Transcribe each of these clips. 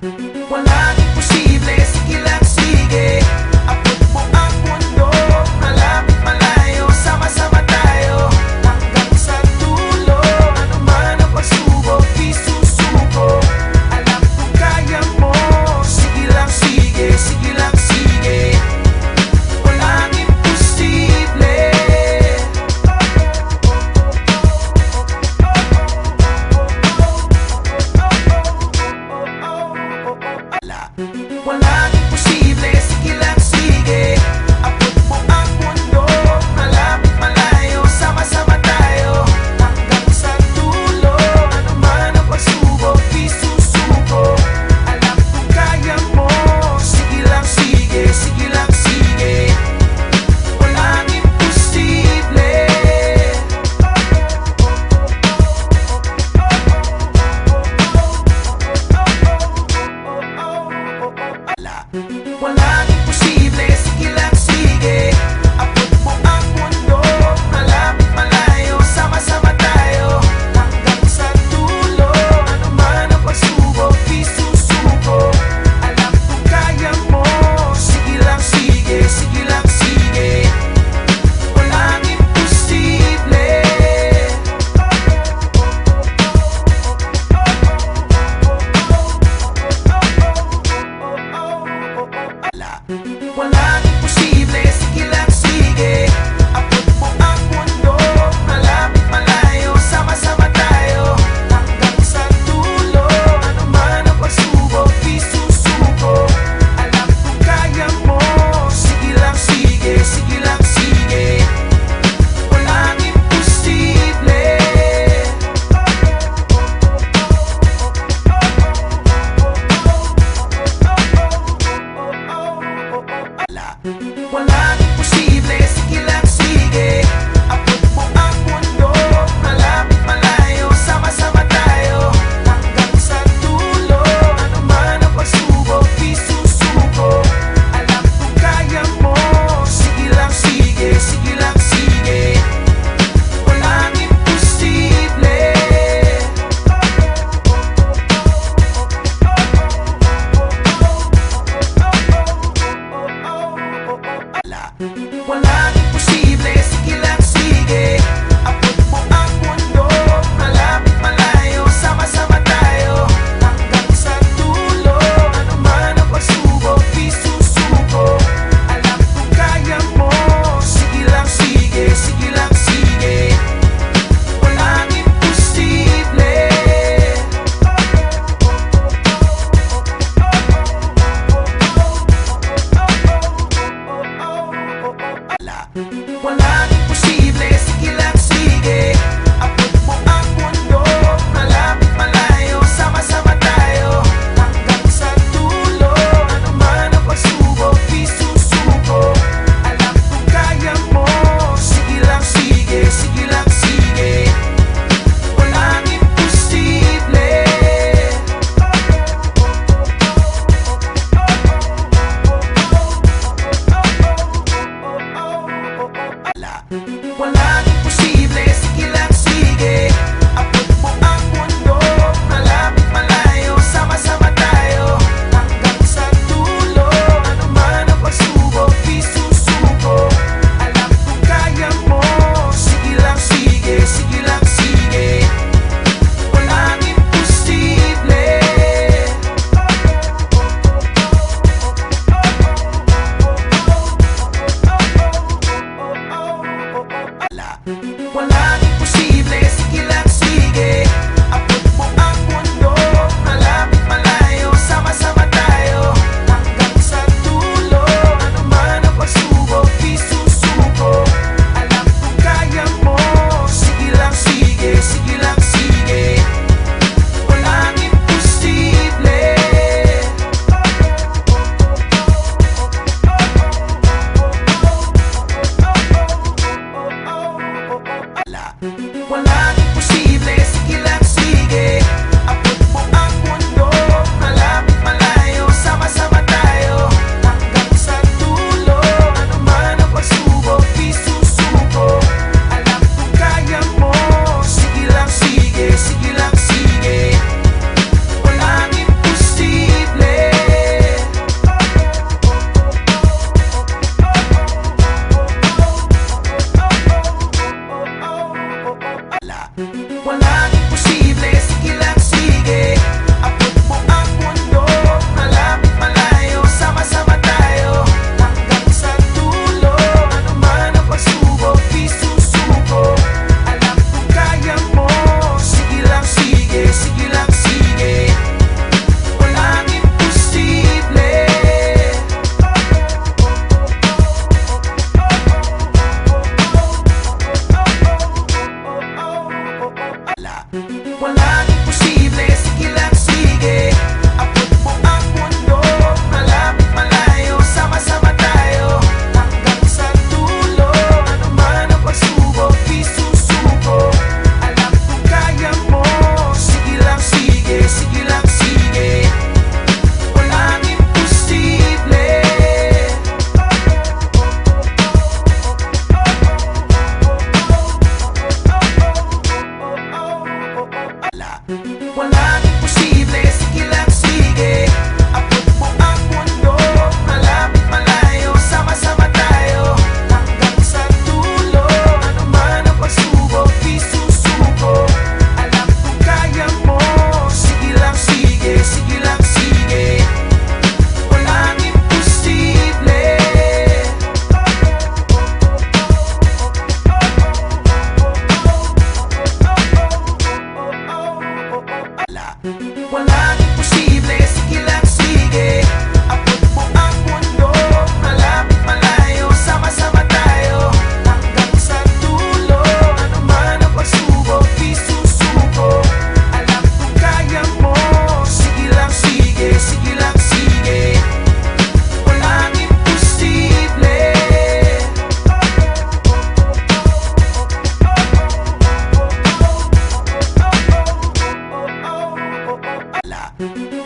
Walang imposible, sige lang sige. Abot mo ang mundo, malapit malayo, sama-sama tayo hanggang sa dulo. Ano man ang pagsubok, di susuko. Alam ko kaya mo, sige lang sige, sige lang sige. Walang imposible. Walang imposible, sige lang sige. Abot mo ang mundo, malapit malayo, sama-sama tayo hanggang sa dulo. Ano man ang pagsubok, di susuko. Alam ko kaya mo, sige lang sige, sige lang sige. Walang imposible. Walang imposible, sige lang sige. Abot mo ang mundo, malapit malayo, sama-sama tayo hanggang sa dulo. Ano man ang pagsubok, di susuko. Alam ko kaya mo, sige lang sige, sige lang sige. Walang imposible.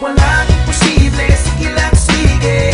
Walang imposible, sige lang sige